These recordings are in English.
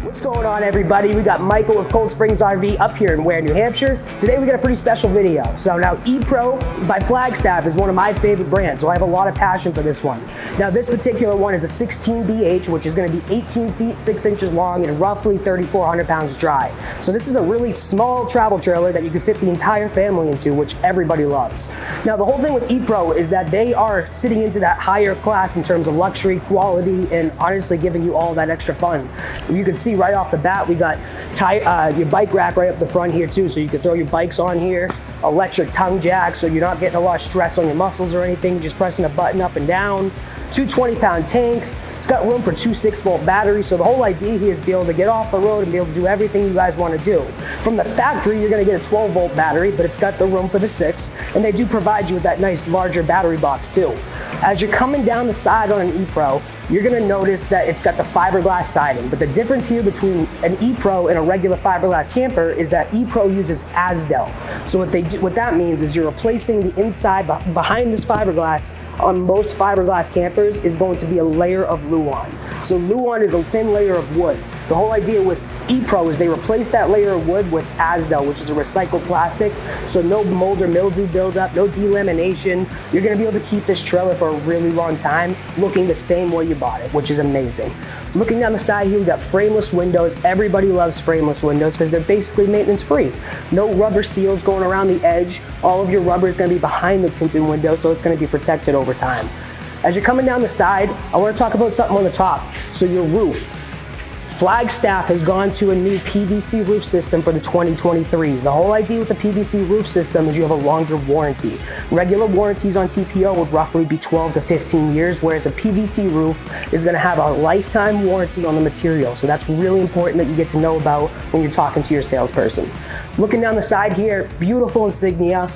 What's going on, everybody? We got Michael with Cold Springs RV up here in Ware, New Hampshire. Today we got a pretty special video. So now E-Pro by Flagstaff is one of my favorite brands, so I have a lot of passion for this one. Now this particular one is a 16BH, which is going to be 18 feet 6 inches long and roughly 3,400 pounds dry. So this is a really small travel trailer that you can fit the entire family into, which everybody loves. Now the whole thing with E-Pro is that they are sitting into that higher class in terms of luxury, quality, and honestly giving you all that extra fun. You can see right off the bat, we got your bike rack right up the front here too, so you can throw your bikes on here. Electric tongue jack, so you're not getting a lot of stress on your muscles or anything, just pressing a button up and down. Two 20-pound tanks. It's got room for two 6-volt batteries, so the whole idea here is to be able to get off the road and be able to do everything you guys want to do. From the factory, you're going to get a 12-volt battery, but it's got the room for the 6, and they do provide you with that nice larger battery box too. As you're coming down the side on an E-Pro, you're going to notice that it's got the fiberglass siding, but the difference here between an E-Pro and a regular fiberglass camper is that E-Pro uses Asdel. So what that means is you're replacing the inside behind this fiberglass. On most fiberglass campers is going to be a layer of Luan. So Luan is a thin layer of wood. The whole idea with E-Pro is they replace that layer of wood with Asdel, which is a recycled plastic. So no mold or mildew buildup, no delamination. You're gonna be able to keep this trailer for a really long time looking the same way you bought it, which is amazing. Looking down the side here, we got frameless windows. Everybody loves frameless windows because they're basically maintenance free. No rubber seals going around the edge. All of your rubber is gonna be behind the tinted window, so it's gonna be protected over time. As you're coming down the side, I wanna talk about something on the top. So your roof. Flagstaff has gone to a new PVC roof system for the 2023s. The whole idea with the PVC roof system is you have a longer warranty. Regular warranties on TPO would roughly be 12 to 15 years, whereas a PVC roof is going to have a lifetime warranty on the material. So that's really important that you get to know about when you're talking to your salesperson. Looking down the side here, beautiful insignia.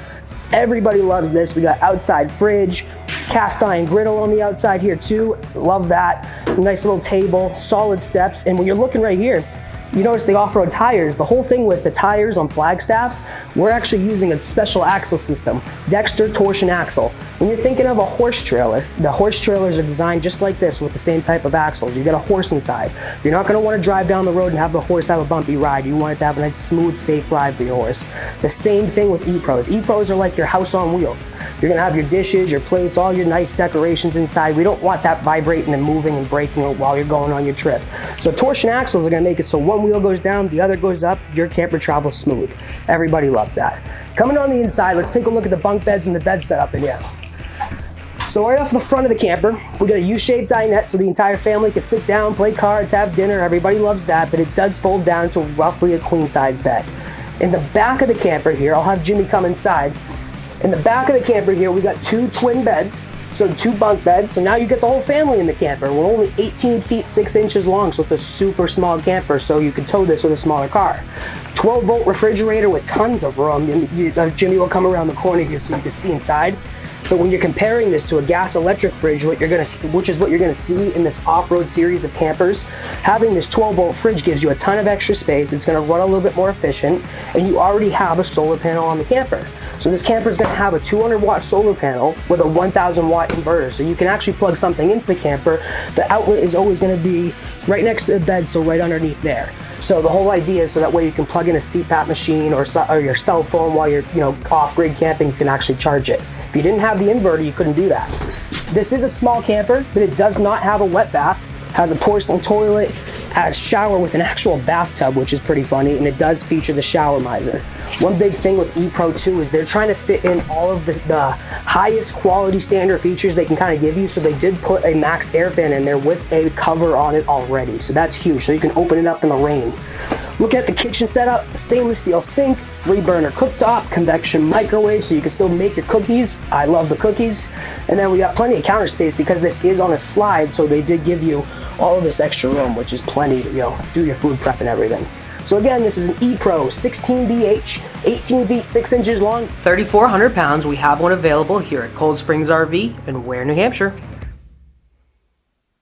Everybody loves this. We got outside fridge, cast iron griddle on the outside here too. Love that. Nice little table, solid steps. And when you're looking right here, you notice the off-road tires. The whole thing with the tires on Flagstaffs, we're actually using a special axle system, Dexter torsion axle. When you're thinking of a horse trailer, the horse trailers are designed just like this with the same type of axles. You got a horse inside. You're not going to want to drive down the road and have the horse have a bumpy ride. You want it to have a nice, smooth, safe ride for your horse. The same thing with E-Pros. E-Pros are like your house on wheels. You're going to have your dishes, your plates, all your nice decorations inside. We don't want that vibrating and moving and breaking while you're going on your trip. So torsion axles are going to make it so one wheel goes down, the other goes up, your camper travels smooth. Everybody loves that. Coming on the inside, let's take a look at the bunk beds and the bed setup in here. So right off the front of the camper, we got a U-shaped dinette so the entire family can sit down, play cards, have dinner. Everybody loves that, but it does fold down to roughly a queen-size bed. In the back of the camper here, I'll have Jimmy come inside. In the back of the camper here, we got two twin beds, so two bunk beds. So now you get the whole family in the camper. We're only 18 feet 6 inches long, so it's a super small camper, so you can tow this with a smaller car. 12-volt refrigerator with tons of room. Jimmy will come around the corner here so you can see inside. But when you're comparing this to a gas-electric fridge, which is what you're gonna see in this off-road series of campers, having this 12-volt fridge gives you a ton of extra space. It's gonna run a little bit more efficient, and you already have a solar panel on the camper. So this camper is gonna have a 200-watt solar panel with a 1,000-watt inverter. So you can actually plug something into the camper. The outlet is always gonna be right next to the bed, so right underneath there. So the whole idea is so that way you can plug in a CPAP machine or your cell phone while you're off-grid camping, you can actually charge it. If you didn't have the inverter, you couldn't do that. This is a small camper, but it does not have a wet bath. Has a porcelain toilet, has a shower with an actual bathtub, which is pretty funny, and it does feature the shower miser. One big thing with E-Pro too is they're trying to fit in all of the highest quality standard features they can kind of give you, so they did put a max air fan in there with a cover on it already, so that's huge, so you can open it up in the rain. Look at the kitchen setup, stainless steel sink, 3-burner cooktop, convection microwave, so you can still make your cookies. I love the cookies. And then we got plenty of counter space because this is on a slide, so they did give you all of this extra room, which is plenty to do your food prep and everything. So again, this is an E-Pro 16BH, 18 feet 6 inches long, 3,400 pounds. We have one available here at Cold Springs RV in Ware, New Hampshire.